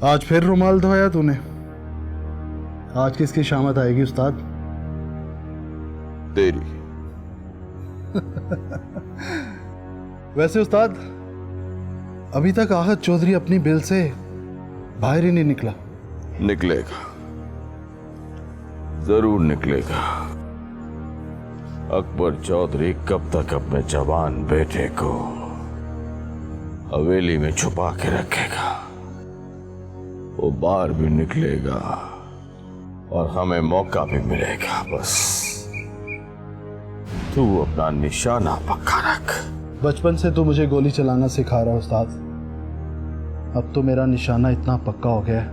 आज फिर रुमाल धोया तूने? आज किसकी शामत आएगी उस्ताद? तेरी। वैसे उस्ताद, अभी तक आहत चौधरी अपनी बिल से बाहर ही नहीं निकला। निकलेगा, जरूर निकलेगा। अकबर चौधरी कब तक अपने जवान बेटे को हवेली में छुपा के रखेगा? वो बाहर भी निकलेगा और हमें मौका भी मिलेगा। बस तू अपना निशाना पक्का रख। बचपन से तू मुझे गोली चलाना सिखा रहा है उस्ताद। अब तो मेरा निशाना इतना पक्का हो गया है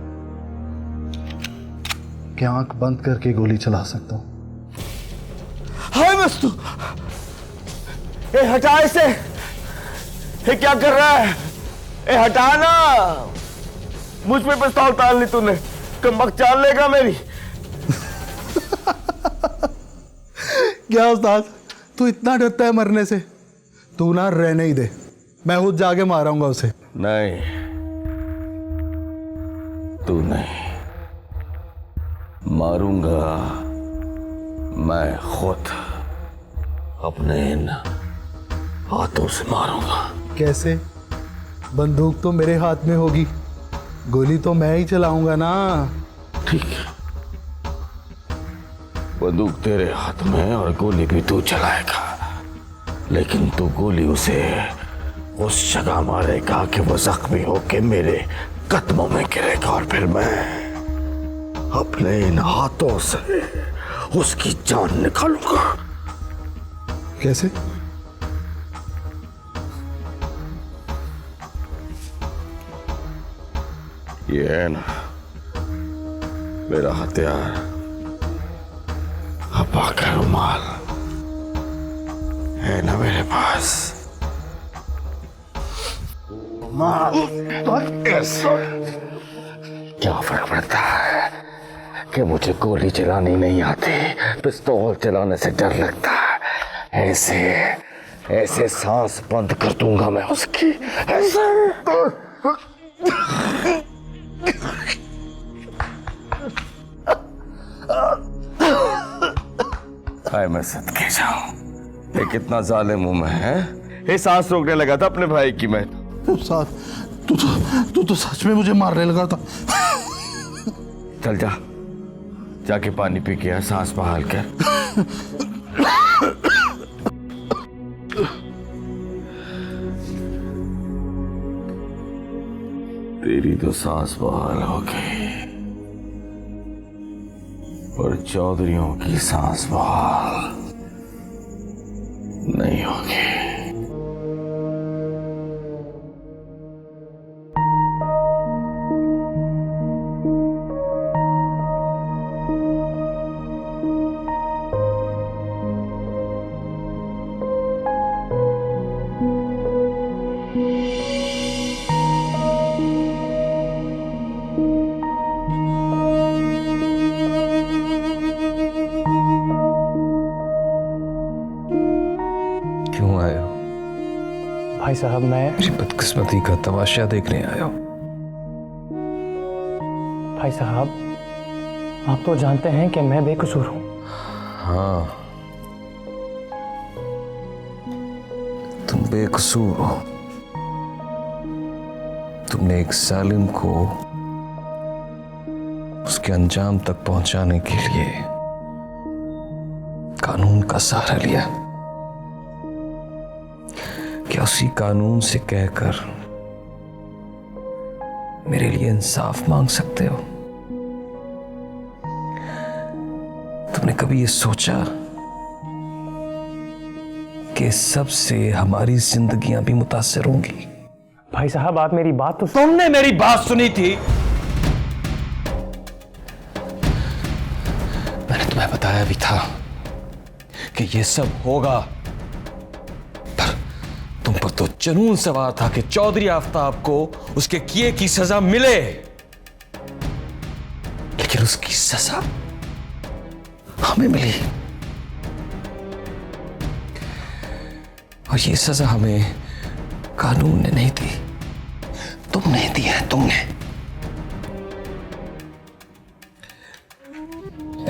कि आंख बंद करके गोली चला सकता हूं। हाय मस्तू, ए हटा इसे। ये क्या कर रहा है? ए हटा ना। मुझ पे पिस्तौल ताल ली तूने, कमबख्त चाल लेगा मेरी। क्या उस्ताद, तू इतना डरता है मरने से? तू ना रहने ही दे, मैं खुद जाके मारूंगा उसे। नहीं, तू नहीं, मारूंगा मैं खुद। अपने इन हाथों से मारूंगा। कैसे? बंदूक तो मेरे हाथ में होगी, गोली तो मैं ही चलाऊंगा ना। ठीक है, बंदूक तेरे हाथ में और गोली भी तू चलाएगा, लेकिन तू गोली उसे उस जगह मारेगा कि वो जख्मी होके मेरे कदमों में गिरेगा, और फिर मैं अपने इन हाथों से उसकी जान निकालूंगा। कैसे? ये है ना मेरा हथियार, अब्बा का रुमाल है ना मेरे पास। क्या फर्क पड़ता है कि मुझे गोली चलानी नहीं आती, पिस्तौल चलाने से डर लगता है। ऐसे ऐसे सांस बंद कर दूंगा मैं उसकी, ऐसे। हाय मैं सदके जाऊं, ये कितना जालिम हूं मैं, है? ये सांस रोकने लगा था अपने भाई की मैं। तू तो सच में मुझे मारने लगा था। चल जा, जाके पानी पी के आ, सांस बहाल कर। तेरी तो सांस बहाल हो गई, पर चौधरियों की सांस बहाल नहीं होगी। क्यों आए हो? भाई साहब, मैं मेरी बदकिस्मती का तमाशा देखने आया हूं। भाई साहब, आप तो जानते हैं कि मैं बेकसूर हूं। हाँ, तुम बेकसूर हो। तुमने एक जालिम को उसके अंजाम तक पहुंचाने के लिए कानून का सहारा लिया। क्या उसी कानून से कहकर मेरे लिए इंसाफ मांग सकते हो? तुमने कभी ये सोचा कि सबसे हमारी जिंदगियां भी मुतासिर होंगी? भाई साहब, आप मेरी बात तो तुमने मेरी बात सुनी थी। मैंने तुम्हें बताया भी था कि ये सब होगा, पर तुम पर तो जुनून सवार था कि चौधरी आफ्ताब को उसके किए की सजा मिले। लेकिन उसकी सजा हमें मिली, और ये सजा हमें कानून ने नहीं दी, तुमने दी है। तुमने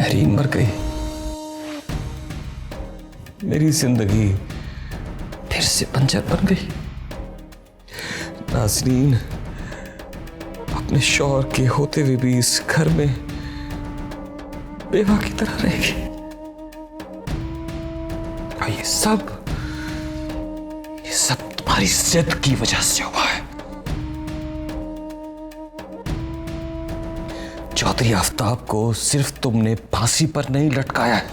महरीन मर गई, मेरी जिंदगी फिर से बंजर बन गई। नाज़नीन अपने शौहर के होते हुए भी इस घर में बेवा की तरह रहेगी। और ये सब तुम्हारी जिद की वजह से हुआ है। चौधरी आफ्ताब को सिर्फ तुमने फांसी पर नहीं लटकाया है,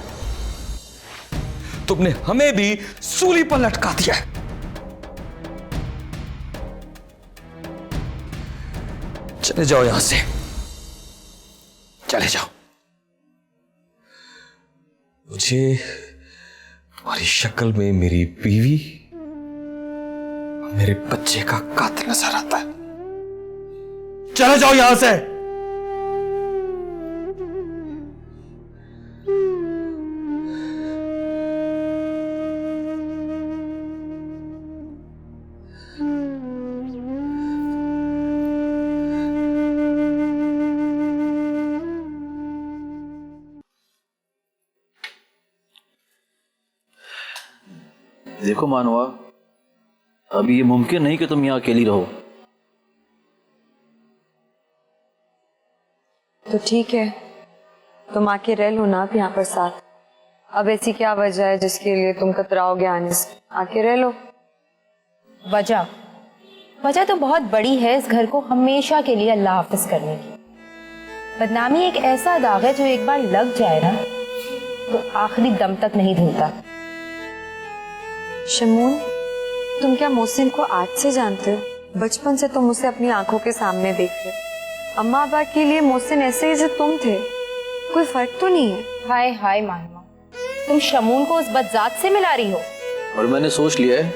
तुमने हमें भी सूली पर लटका दिया है। चले जाओ यहां से, चले जाओ। मुझे तुम्हारी शक्ल में मेरी बीवी और मेरे बच्चे का कातिल नजर आता है। चले जाओ यहां से। देखो मानवा, अभी ये मुमकिन नहीं कि तुम यहाँ अकेली रहो। तो ठीक है, तुम आके रह लो ना आप यहाँ पर साथ। अब ऐसी क्या वजह है जिसके लिए तुम कतराओगे आने से? आके रह लो। वजह तो बहुत बड़ी है इस घर को हमेशा के लिए अल्लाह हाफिज करने की। बदनामी एक ऐसा दाग है जो एक बार लग जाए ना तो आखिरी दम तक नहीं धुलता। शमून, तुम क्या मोहसिन को आज से जानते हो? बचपन से तुम उसे अपनी आंखों के सामने देख रहे हो। अम्मा अब्बा के लिए मोहसिन ऐसे ही जो तुम थे, कोई फर्क तो नहीं है? हाय हाय मानमा, तुम शमून को उस बदजात से मिला रही हो। और मैंने सोच लिया है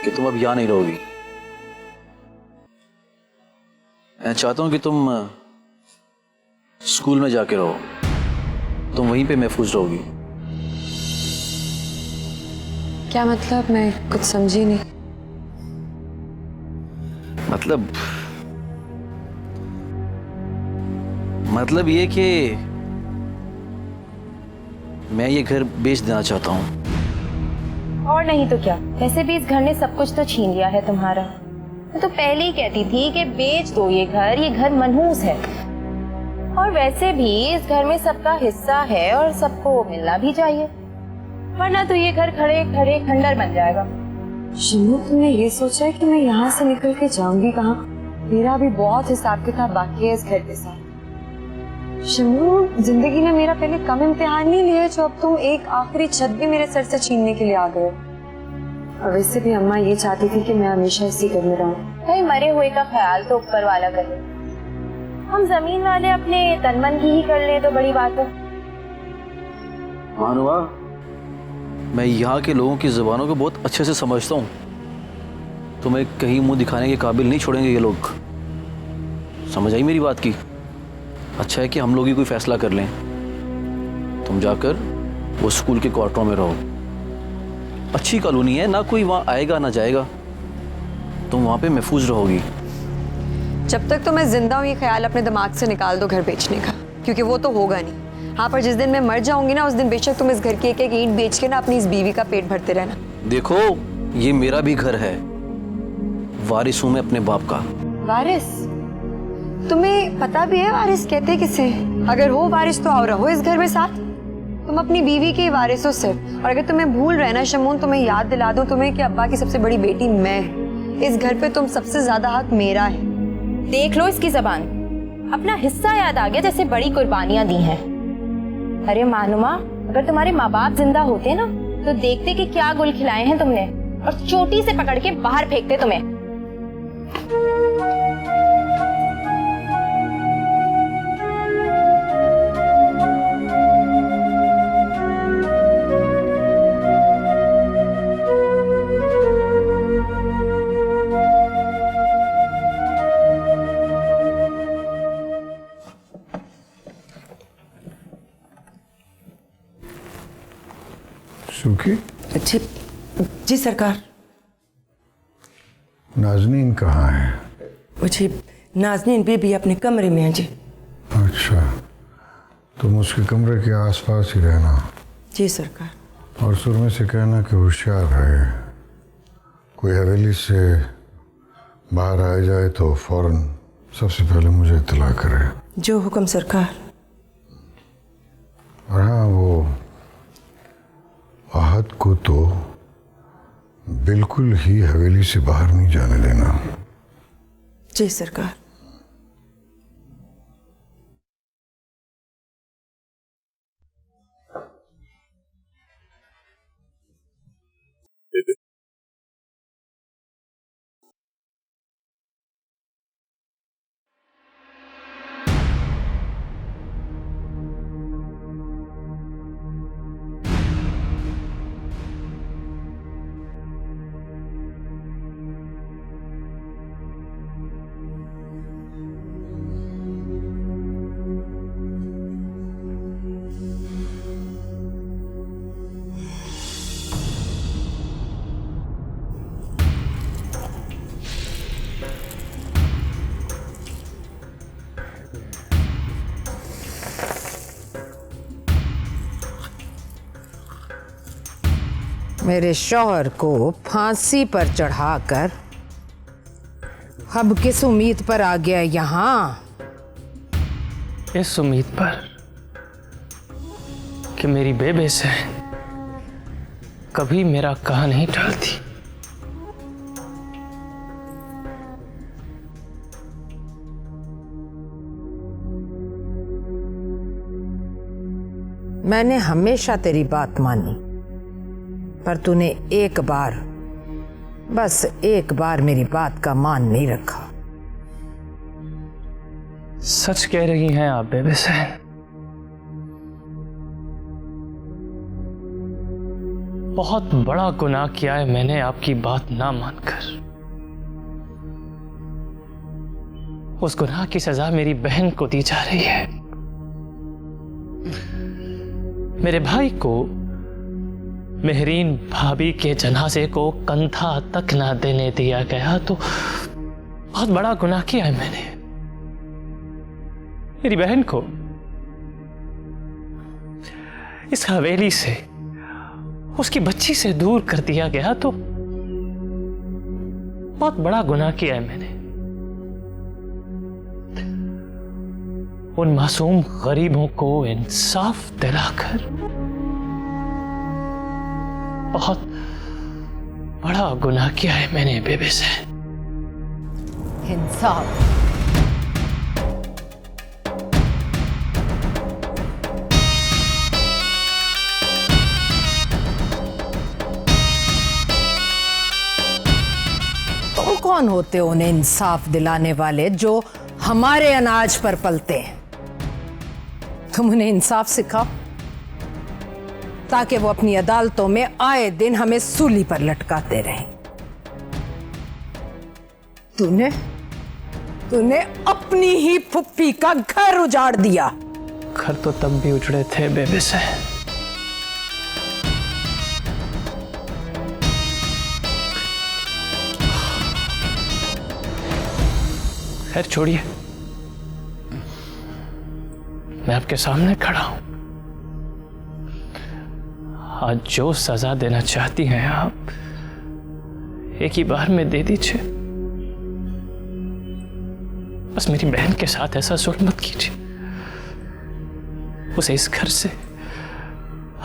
कि तुम अब यहाँ नहीं रहोगी। मैं चाहता हूँ कि तुम स्कूल में जाके रहो, तुम वहीं पे महफूज रहोगी। क्या मतलब? मैं कुछ समझी नहीं। मतलब ये कि मैं ये घर बेच देना चाहता हूँ। और नहीं तो क्या, वैसे भी इस घर ने सब कुछ तो छीन लिया है तुम्हारा। मैं तो पहले ही कहती थी कि बेच दो ये घर मनहूस है। और वैसे भी इस घर में सबका हिस्सा है और सबको मिलना भी चाहिए, वरना तो ये घर खड़े खड़े खंडर बन जाएगा। शमू, तुमने ये सोचा है कि मैं यहाँ से निकल के जाऊंगी कहाँ? मेरा भी बहुत हिसाब किताब बाकी है इस घर के साथ। शमू, जिंदगी ने मेरा पहले कम इम्तिहान नहीं लिया जो अब तुम एक आखिरी छत भी मेरे सर से छीनने के लिए आ गए। और वैसे भी अम्मा ये चाहती थी कि मैं हमेशा इसी घर में रहूं। भाई, मरे हुए का ख्याल तो ऊपर वाला करे, हम जमीन वाले अपने तन मन की ही कर ले तो बड़ी बात है। मानवा, मैं यहाँ के लोगों की जुबानों को बहुत अच्छे से समझता हूँ। तुम्हें कहीं मुंह दिखाने के काबिल नहीं छोड़ेंगे ये लोग। समझ आई मेरी बात की? अच्छा है कि हम लोग ही कोई फैसला कर लें। तुम जाकर वो स्कूल के क्वार्टरों में रहो। अच्छी कॉलोनी है, ना कोई वहाँ आएगा ना जाएगा। तुम वहाँ पे महफूज रहोगी। जब तक तो मैं जिंदा हूँ ये ख्याल अपने दिमाग से निकाल दो घर बेचने का, क्योंकि वो तो होगा नहीं। हाँ, पर जिस दिन मैं मर जाऊंगी ना, उस दिन बेशक तुम इस घर की एक एक ईंट बेच के ना अपनी इस बीवी का पेट भरते रहना। देखो, ये मेरा भी घर है, वारिस हूं मैं अपने बाप का। वारिस? तुम्हें पता भी है वारिस कहते किसे? अगर हो वारिस तो आओ रहो इस घर में साथ। तुम अपनी बीवी के वारिस हो सिर्फ। और अगर तुम्हें भूल रहे ना शमून, तुम्हें याद दिला दूं तुम्हें कि अब्बा की सबसे बड़ी बेटी मैं। इस घर पे तुम सबसे ज्यादा हक मेरा है। देख लो इसकी जबान, अपना हिस्सा याद आ गया जैसे बड़ी कुर्बानियां दी हैं। अरे मानुमा, अगर तुम्हारे माँ बाप जिंदा होते ना तो देखते कि क्या गुल खिलाए हैं तुमने, और चोटी से पकड़ के बाहर फेंकते तुम्हें। सुखी? जी सरकार। नाज़नीन कहाँ है? जी नाज़नीन बीबी अपने कमरे में है जी। अच्छा, तुम उसके कमरे के आसपास ही रहना जी सरकार। और सुरमे से कहना कि होशियार है, कोई हवेली से बाहर आ जाए तो फौरन सबसे पहले मुझे इत्तला करे। जो हुक्म सरकार। और हाँ, वो आहत को तो बिल्कुल ही हवेली से बाहर नहीं जाने देना। जी सरकार। मेरे शौहर को फांसी पर चढ़ाकर अब किस उम्मीद पर आ गया यहाँ? इस उम्मीद पर कि मेरी बेबे से कभी मेरा कहा नहीं टालती। मैंने हमेशा तेरी बात मानी, पर तूने एक बार, बस एक बार मेरी बात का मान नहीं रखा। सच कह रही हैं आप बेबे सहन। बहुत बड़ा गुनाह किया है मैंने आपकी बात ना मानकर। उस गुनाह की सजा मेरी बहन को दी जा रही है। मेरे भाई को मेहरीन भाभी के जनाजे को कंधा तक ना देने दिया गया तो बहुत बड़ा गुनाह किया है मैंने। मेरी बहन को इस हवेली से, उसकी बच्ची से दूर कर दिया गया तो बहुत बड़ा गुनाह किया है मैंने। उन मासूम गरीबों को इंसाफ दिलाकर बहुत बड़ा गुनाह किया है मैंने बेबे से। इंसाफ? तो कौन होते उन्हें इंसाफ दिलाने वाले जो हमारे अनाज पर पलते हैं? तुम उन्हें इंसाफ सिखाओ ताकि वो अपनी अदालतों में आए दिन हमें सूली पर लटकाते रहें। तूने अपनी ही फुप्पी का घर उजाड़ दिया। घर तो तब भी उजड़े थे बेबे से। खैर छोड़िए, मैं आपके सामने खड़ा हूं। आज जो सजा देना चाहती हैं आप, एक ही बार में दे दीजिए। बस मेरी बहन के साथ ऐसा जुल्म मत कीजिए। उसे इस घर से,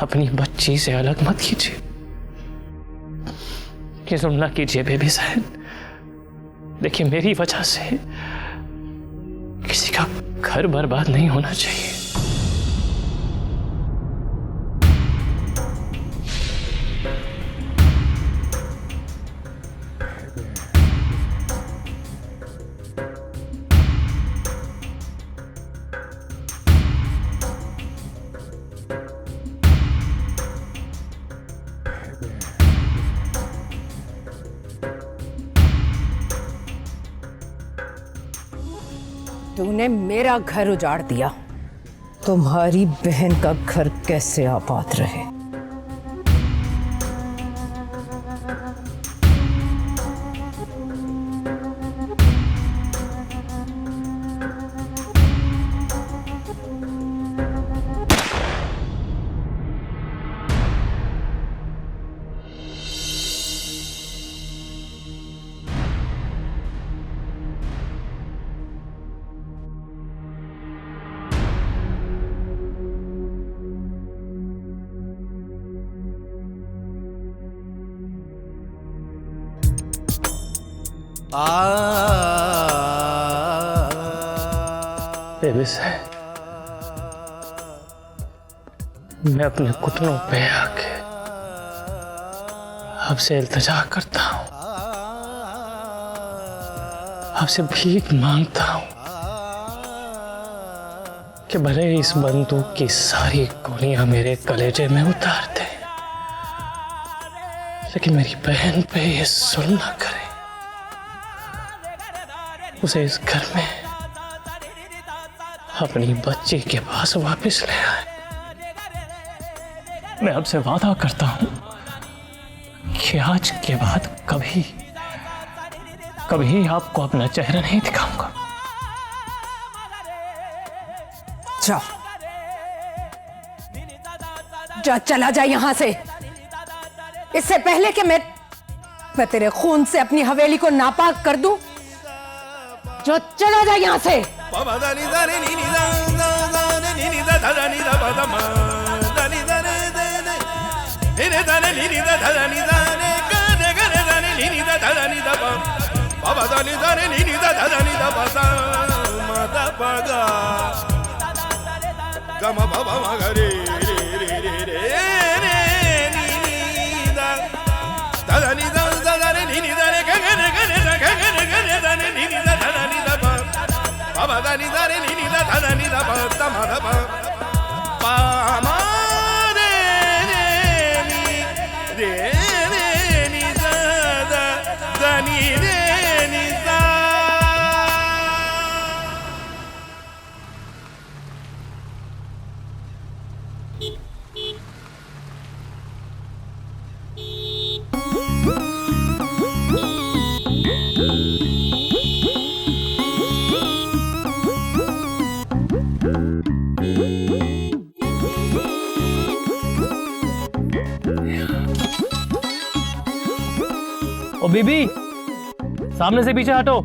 अपनी बच्ची से अलग मत कीजिए। ये जुल्म ना कीजिए बेबी साहब। देखिए, मेरी वजह से किसी का घर बर्बाद नहीं होना चाहिए। तूने मेरा घर उजाड़ दिया, तुम्हारी बहन का घर कैसे आबाद रहे? बेबस है, मैं अपने घुटनों पे आके आपसे इल्तिजा करता हूं, आपसे भीख मांगता हूं कि भले इस बंदूक की सारी गोलियां मेरे कलेजे में उतार दे, लेकिन मेरी बहन पे ये जुल्म ना करे, उसे इस घर में अपनी बच्ची के पास वापस ले आए। मैं आपसे वादा करता हूं कि आज के बाद कभी कभी आपको अपना चेहरा नहीं दिखाऊंगा। जाओ, जा, चला जा यहां से, इससे पहले कि मैं तेरे खून से अपनी हवेली को नापाक कर दूं। जो चला जा यहां से। ओ बीबी, सामने से पीछे हटो।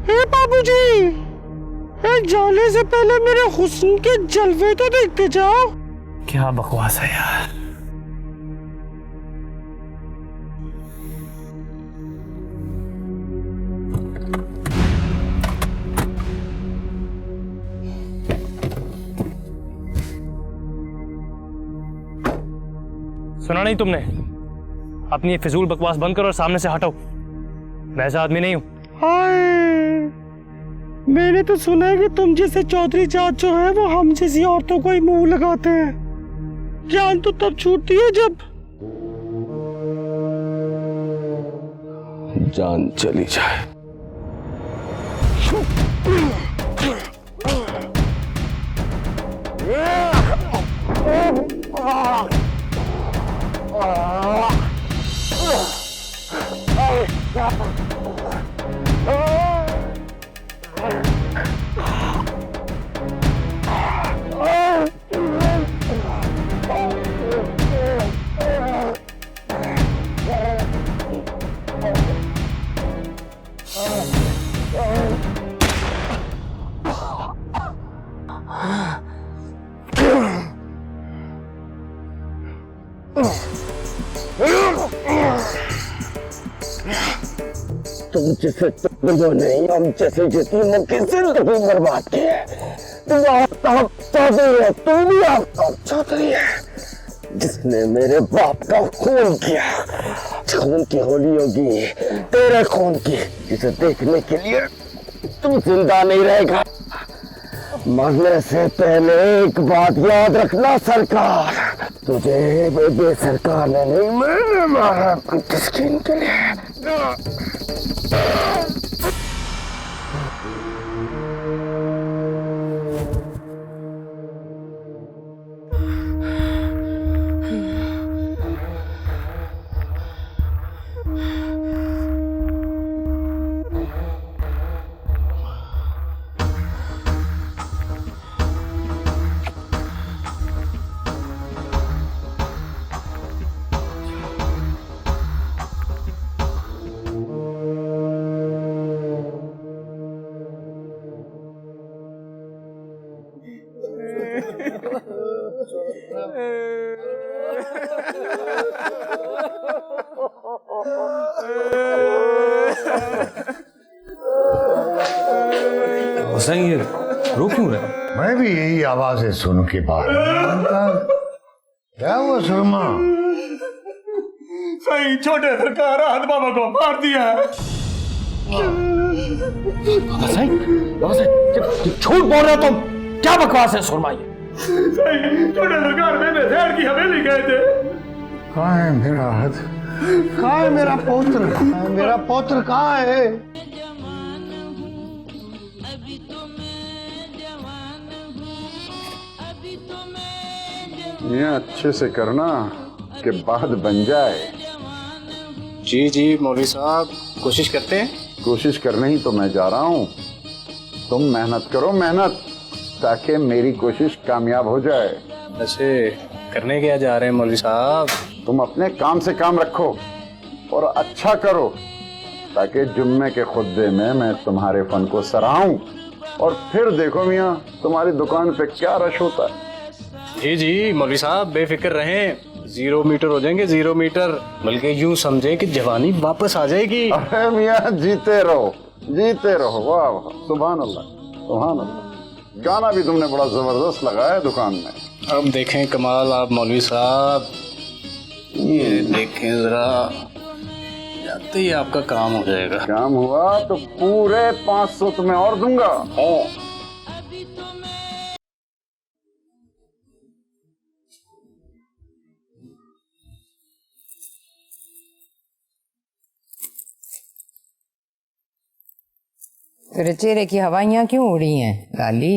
हे बाबूजी, जाने से पहले मेरे हुस्न के जलवे तो देखते जाओ। क्या बकवास है यार। सुना नहीं तुमने? अपनी ये फिजूल बकवास बंद करो और सामने से हटो। मैं ऐसा आदमी नहीं हूं। हाय, मैंने तो सुना है कि तुम जैसे चौधरी जात जो है वो हम जैसी औरतों को ही मुंह लगाते हैं। जान तो तब छूटती है जब जान चली जाए। तुम जैसे तुम नहीं, हम जैसे यतीमों की जिंदगी बर्बाद की है। तुम आफ्ताब चौधरी है, तुम भी आफ्ताब चौधरी है, जिसने मेरे बाप का खून किया। खून की होली होगी तेरे खून की, जिसे देखने के लिए तुम जिंदा नहीं रहेगा। मरने से पहले एक बात याद रखना सरकार, तुझे बेबे सरकार ने नहीं, मैंने मारा तस्कीन के लिए। हुसैन ये रो क्यों रहे? मैं भी यही आवाजें सुन के बाहर निकला। क्या हुआ शर्मा? सही छोटे सरकार हाथ बाबा को मार दिया है। झूठ बोल रहे हो तुम, क्या बकवास है सुरमा ये? सही छोटे सरकार में शहर की हवेली गए थे। कहाँ है मेरा हाथ? कहाँ है मेरा पौत्र? मेरा पौत्र कहाँ है? ये अच्छे से करना कि बाद बन जाए। जी जी मौलवी साहब, कोशिश करते हैं। कोशिश करने ही तो मैं जा रहा हूँ। तुम मेहनत करो, मेहनत, ताकि मेरी कोशिश कामयाब हो जाए। वैसे करने क्या जा रहे हैं मौलवी साहब? तुम अपने काम से काम रखो और अच्छा करो, ताकि जुम्मे के खुतबे में मैं तुम्हारे फन को सराहूं और फिर देखो मियाँ तुम्हारी दुकान पे क्या रश होता है। जी जी मौलवी साहब, बेफिक्र रहें, 0 मीटर हो जाएंगे, 0 मीटर, बल्कि यूं समझे कि जवानी वापस आ जाएगी। अरे मियाँ जीते रहो, जीते रहो। वाह वाह, सुभान अल्लाह, सुभान अल्लाह। गाना भी तुमने बड़ा जबरदस्त लगाया दुकान में। अब देखें कमाल आप मौलवी साहब, ये देखें जरा, जाते ही आपका काम हो जाएगा। काम हुआ तो पूरे 500 तुम्हें और दूंगा। तेरे चेहरे की हवाइयां क्यों उड़ी हैं लाली?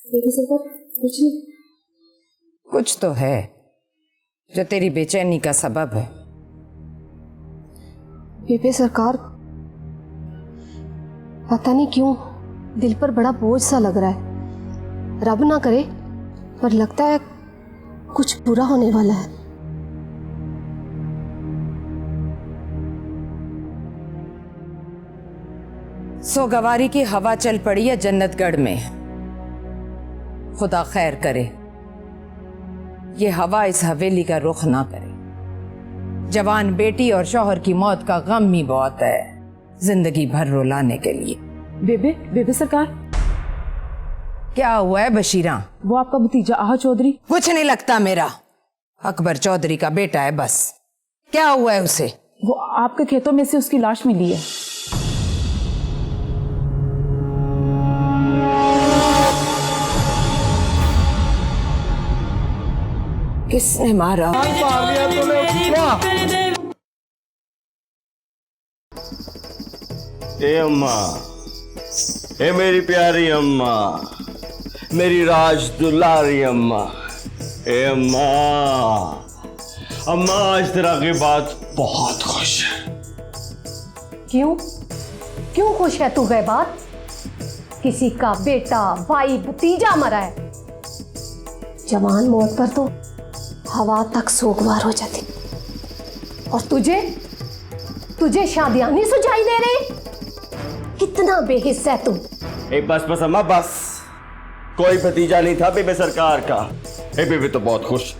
कुछ नहीं। कुछ तो है जो तेरी बेचैनी का सबब है। बेबे सरकार, पता नहीं क्यों दिल पर बड़ा बोझ सा लग रहा है। रब ना करे, पर लगता है कुछ बुरा होने वाला है। सोगवारी की हवा चल पड़ी है जन्नतगढ़ में। खुदा खैर करे ये हवा इस हवेली का रुख ना करे। जवान बेटी और शौहर की मौत का गम ही बहुत है जिंदगी भर रुलाने के लिए। बेबे सरकार, क्या हुआ है बशीरा? वो आपका भतीजा आहा चौधरी। कुछ नहीं लगता मेरा, अकबर चौधरी का बेटा है बस। क्या हुआ है उसे? वो आपके खेतों में से उसकी लाश मिली है। किसने मारा? ए अम्मा, ए मेरी प्यारी अम्मा, मेरी राज दुलारी अम्मा, ए अम्मा, अम्मा आज तेरा की बात बहुत खुश है। क्यों क्यों खुश है तू गैबात? किसी का बेटा भाई भतीजा मरा है। जवान मौत पर तो हवा तक सोगवार हो जाती, और तुझे शादियां नहीं सुझाई दे रही? कितना बेहिस्सा है तुम। ए बस अम्मा बस, कोई भतीजा नहीं था बेबे सरकार का। ए बेबे तो बहुत खुश,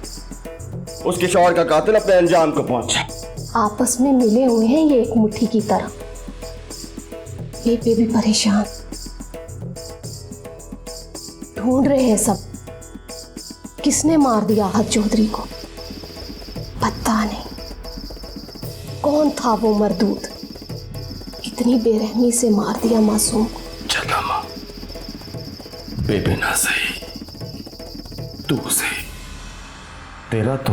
उसके शौहर का कातिल अपने अंजाम को पहुंचा। आपस में मिले हुए हैं ये एक मुट्ठी की तरह। बेबे भी परेशान, ढूंढ रहे हैं सब किसने मार दिया आहत चौधरी को। पता नहीं कौन था वो मरदूद, कितनी बेरहमी से मार दिया मासूम को। चला माँ, बेबे ना सही, तू सही। तेरा तो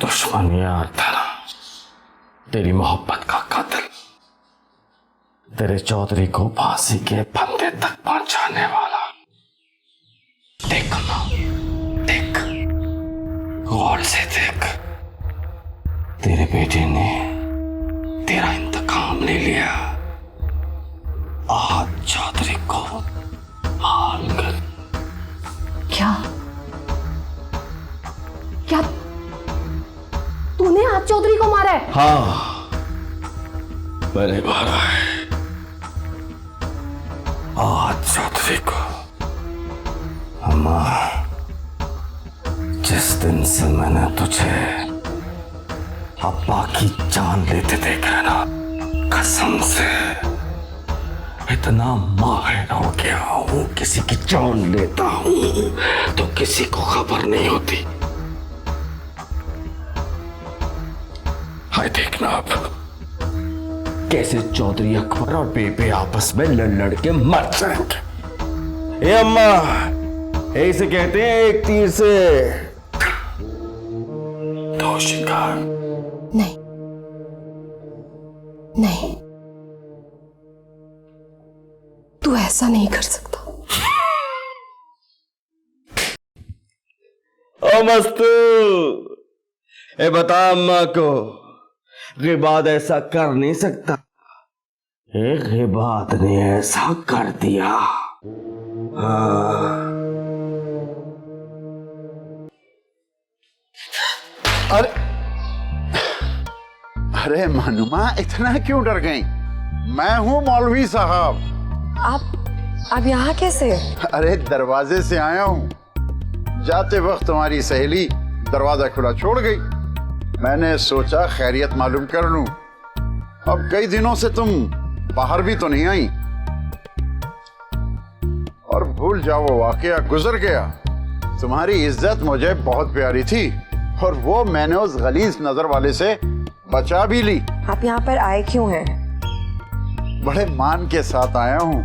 दुश्मन यार था ना, तेरी मोहब्बत का कातिल, तेरे चौधरी को फांसी के फंदे तक पहुंचाने वाला। देख माँ, देख, गौर से देख, तेरे बेटे ने तेरा इंतकाम ले लिया। आहत चौधरी को मार कर। क्या क्या तूने आहत चौधरी को मारा है? हाँ, मैंने मारा है आहत चौधरी को। अम्मा, जिस दिन से मैंने तुझे अब्बा की जान लेते देखा है ना, कसम से इतना माहिर हो गया हूं, किसी की जान लेता हूं तो किसी को खबर नहीं होती। हाय देखना अब कैसे चौधरी अकबर और बेबे आपस में लड़ के मर जाएंगे। ए अम्मा, यही से कहते हैं एक तीर से दो शिकार। नहीं नहीं, तू ऐसा नहीं कर सकता। ओ मस्तू, ए बता अम्मा को, गिबाद ऐसा कर नहीं सकता। एक गिबाद ने ऐसा कर दिया। हाँ। अरे मनुमा, इतना क्यों डर गई? मैं हूं मौलवी साहब। आप यहाँ कैसे? अरे दरवाजे से आया हूं। जाते वक्त तुम्हारी सहेली दरवाजा खुला छोड़ गई। मैंने सोचा खैरियत मालूम कर लूं। अब कई दिनों से तुम बाहर भी तो नहीं आई। और भूल जाओ, वो वाकया गुजर गया। तुम्हारी इज्जत मुझे बहुत प्यारी थी और वो मैंने उस गलीज नजर वाले से बचा भी ली। आप यहाँ पर आए क्यों हैं? बड़े मान के साथ आया हूं।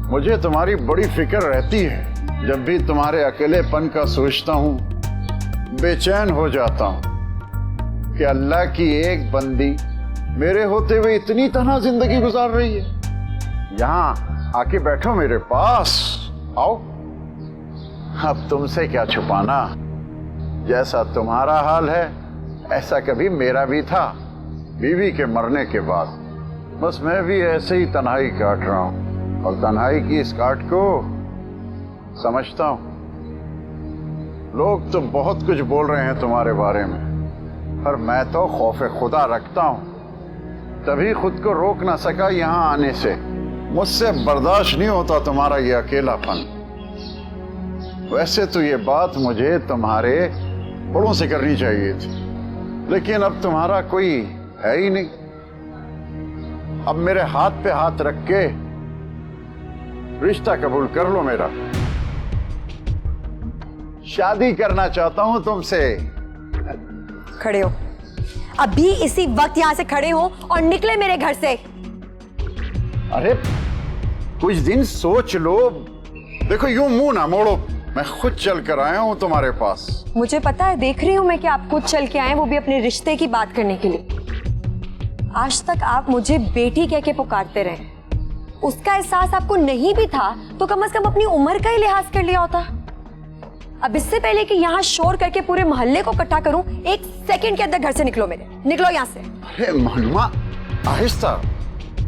मुझे तुम्हारी बड़ी फिक्र रहती है। जब भी तुम्हारे अकेलेपन का सोचता हूं, बेचैन हो जाता हूं कि अल्लाह की एक बंदी मेरे होते हुए इतनी तन्हा जिंदगी गुजार रही है। यहां आके बैठो मेरे पास, आओ। अब तुमसे क्या छुपाना, जैसा तुम्हारा हाल है ऐसा कभी मेरा भी था, बीवी के मरने के बाद। बस मैं भी ऐसे ही तन्हाई काट रहा हूं और तन्हाई की इस काट को समझता हूं। लोग तो बहुत कुछ बोल रहे हैं तुम्हारे बारे में, पर मैं तो खौफ खुदा रखता हूं, तभी खुद को रोक ना सका यहां आने से। मुझसे बर्दाश्त नहीं होता तुम्हारा ये अकेलापन। वैसे तो ये बात मुझे तुम्हारे बड़ों से करनी चाहिए थी, लेकिन अब तुम्हारा कोई है ही नहीं। अब मेरे हाथ पे हाथ रख के रिश्ता कबूल कर लो मेरा। शादी करना चाहता हूं तुमसे। खड़े हो, अभी इसी वक्त यहाँ से खड़े हो और निकले मेरे घर से। अरे कुछ दिन सोच लो। देखो यूं मुंह ना मोड़ो, मैं खुद चल कर आया हूं तुम्हारे पास। मुझे पता है, देख रही हूँ मैं कि आप खुद चल के आए, वो भी अपने रिश्ते की बात करने के लिए। आज तक आप मुझे बेटी कह के पुकारते रहे। उसका एहसास आपको नहीं भी था तो कम से कम अपनी उम्र का ही लिहाज कर लिया होता। अब इससे पहले कि यहाँ शोर करके पूरे मोहल्ले को इकट्ठा करूं, एक सेकंड के अंदर घर से निकलो मेरे, निकलो यहाँ से। अरे मनुमा, आहिस्ता,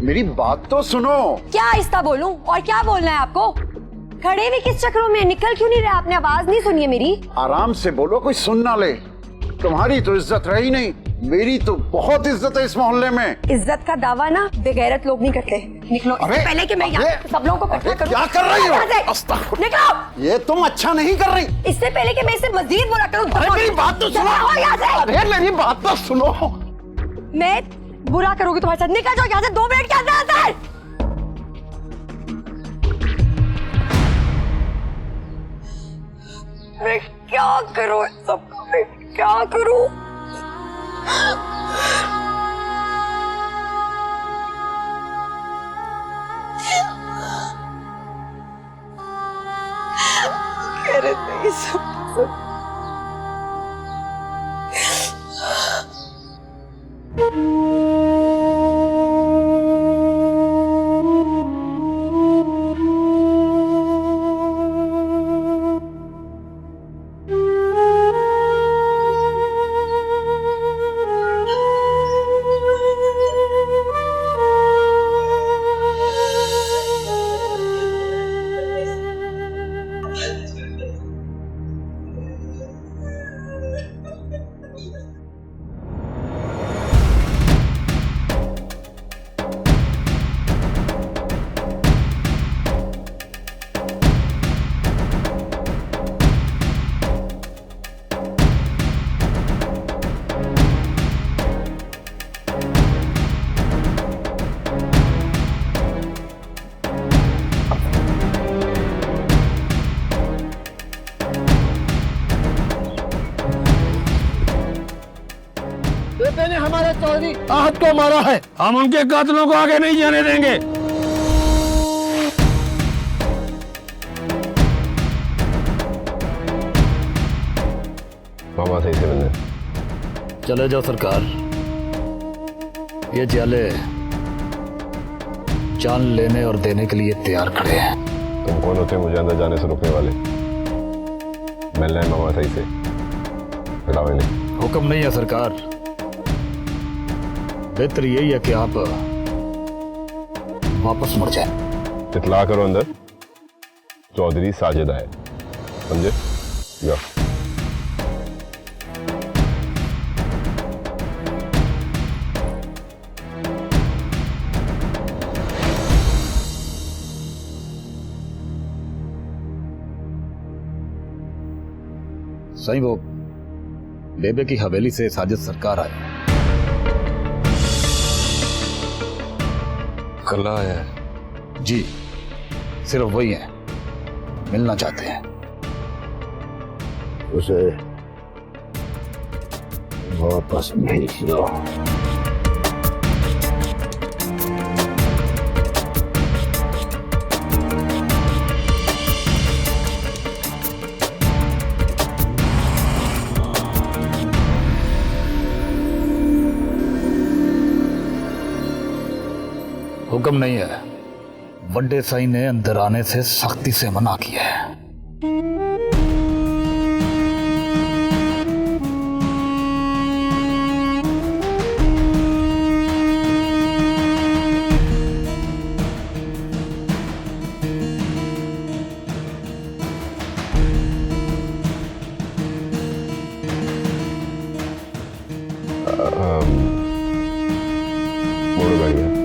मेरी बात तो सुनो। क्या आहिस्ता बोलूं और क्या बोलना है आपको? खड़े भी किस चक्रों में, निकल क्यों नहीं रहे? आपने आवाज नहीं सुनी है मेरी? आराम से बोलो, कोई सुन ना ले। तुम्हारी तो इज्जत रही नहीं, मेरी तो बहुत इज्जत है इस मोहल्ले में। इज्जत का दावा ना बेगैरत लोग नहीं करते। निकलो पहले कि मैं यहाँ सब लोगों को इकट्ठा करूं। क्या कर रही हो? अस्तगफुर। निकलो। ये तुम अच्छा नहीं कर रही। इससे पहले कि मैं इसे मजीद बुरा करूं। अरे मेरी बात तो सुनो। अरे मेरी बात तो सुनो। मैं बुरा करूंगी तुम्हारे साथ। निकल जाओ यहाँ से 2 मिनट के अंदर। मैं क्या करूं सबको, मैं क्या करूं? अरे नहीं सब बेबे ने हमारे चौधरी आहत को मारा है। हम उनके कातलों को आगे नहीं जाने देंगे। मामा सही से मिलने चले जाओ सरकार। ये जाले जान लेने और देने के लिए तैयार खड़े हैं। तुम कौन होते मुझे अंदर जाने से रोकने वाले? मिलना है मामा सही से, मिलाओ इन्हें। हुक्म नहीं है सरकार, बेहतर यही है कि आप वापस मुड़ जाए। इतला करो अंदर चौधरी साजिदा है, समझे? जाओ। सही वो बेबे की हवेली से साजिद सरकार आए। कल्ला है जी, सिर्फ वही है, मिलना चाहते हैं। उसे वापस भेज दो। हुक्म नहीं है, वड्डे साई ने अंदर आने से सख्ती से मना किया है। मोड़ो गाड़ी है।